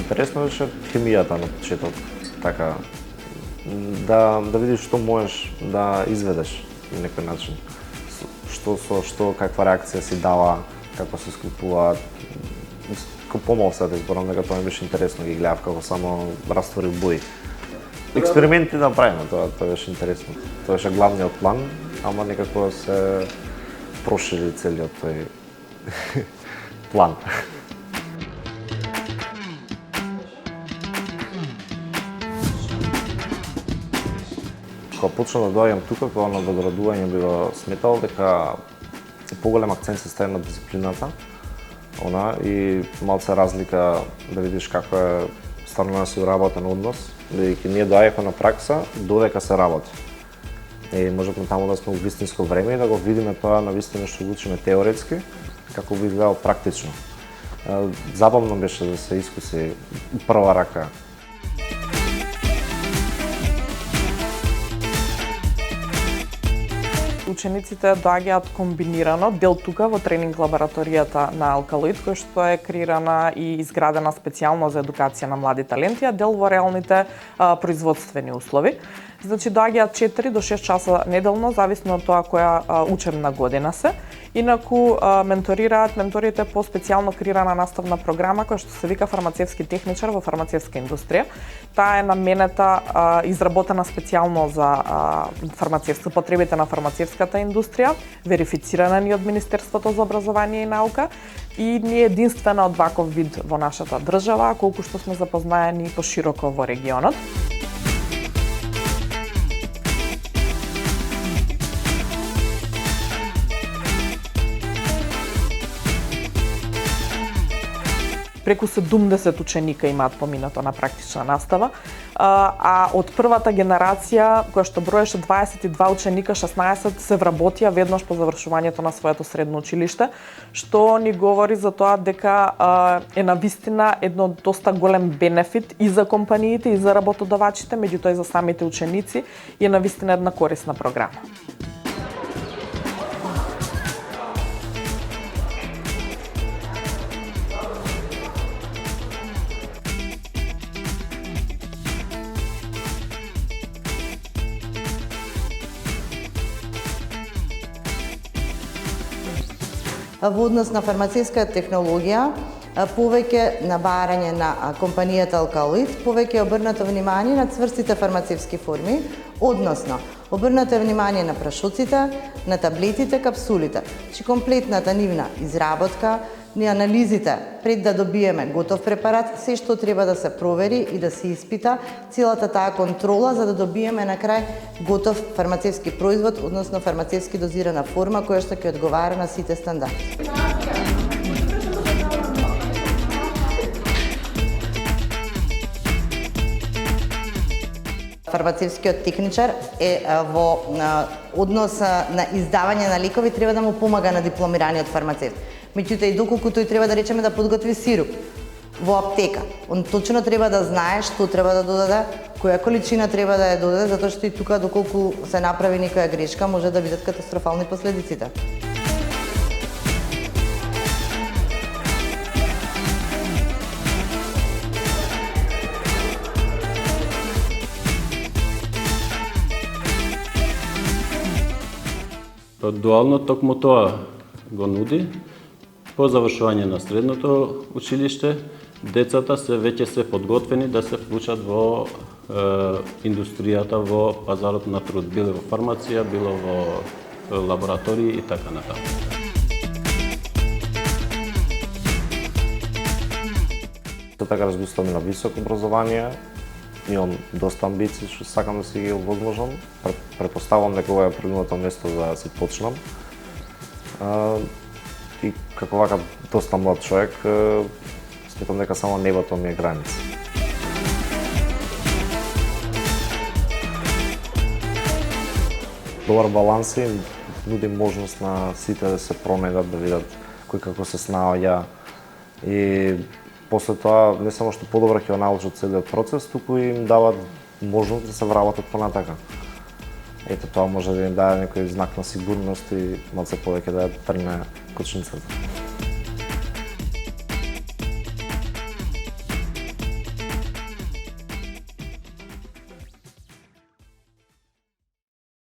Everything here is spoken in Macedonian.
интересно беше хемијата на почеток, така да видиш што можеш да изведеш на некој начин. Што каква реакција си дава, како се склопуваат. Како помал се да изборам, дека тоа ми беше интересно, ги гледав како само раствори бои. Експерименти да правиме, тоа беше интересно. Тоа беше главниот план, ама некако се прошири целиот тој план. Кога почнав да доаѓам тука, кога на доградување било сметал дека поголем акцент се стави на дисциплината, и малце разлика да видиш како е стварно да се работен однос, бидејќи ние доаѓавме на пракса додека се работи. Можевме таму да сме во вистинско време и да го видиме тоа навистина што го учиме теоретски, како би изгледало практично. Забавно беше да се искуси прва рака. Учениците доаѓаат комбинирано, дел тука во тренинг лабораторијата на Алкалоид, која што е креирана и изградена специјално за едукација на млади таленти, а дел во реалните производствени услови. Значи доаѓаат 4 до 6 часа неделно, зависно од тоа која учебна година се. Инаку менторираат менторите по специјално креирана наставна програма која што се вика фармацевски техничар во фармацевска индустрија. Таа е наменета, изработена специјално за потребите на фармацевската индустрија, верифицирана ни од Министерството за образование и наука и ни е единствена од ваков вид во нашата држава, колку што сме запознаени пошироко во регионот. Преку 70 ученика имаат поминато на практична настава, а од првата генерација, која што броеше 22 ученика, 16 се вработија веднаш по завршувањето на своето средно училиште, што ни говори за тоа дека е навистина едно доста голем бенефит и за компаниите и за работодавачите, меѓутоа и за самите ученици, и е навистина една корисна програма. Во однос на фармацевска технологија, повеќе на барање на компанијата Алкалоид, повеќе обрнато внимание на цврстите фармацевски форми, односно обрнато внимание на прашуците, на таблетите, капсулите, че комплетната нивна изработка, ни анализите пред да добиеме готов препарат, се што треба да се провери и да се испита, целата таа контрола за да добиеме на крај готов фармацевски производ, односно фармацевски дозирана форма која што ќе одговара на сите стандарди. Фармацевскиот техничар е во однос на издавање на лекови, треба да му помага на дипломираниот фармацевт. Меѓутоа и доколку тој треба да речеме да подготви сируп во аптека, он точно треба да знае што треба да додаде, која количина треба да ја додаде, затоа што и тука доколку се направи некоја грешка може да бидат катастрофални последиците. Дуално токму тоа го нуди. По завршување на средното училиште, децата веќе се подготвени да се вклучат во индустријата, во пазарот на труд, било во фармација, било во лаборатории и така натаму. Така размислувам на високо образование, имам доста амбиции што сакам да си ги овозможам. Претпоставувам дека ова е прилното место за да си почнам. И како вака доста млад човек, сметам дека само небото ми е граница. Добар баланс и нуди можност на сите да се пронајдат, да видат кој како се снаоѓа и после тоа не само што подобро ќе го научат целиот процес, туку им дават можност да се вработат понатака. Ето тоа може да им даде некој знак на сигурност и малце повеќе да ја трне кочницата.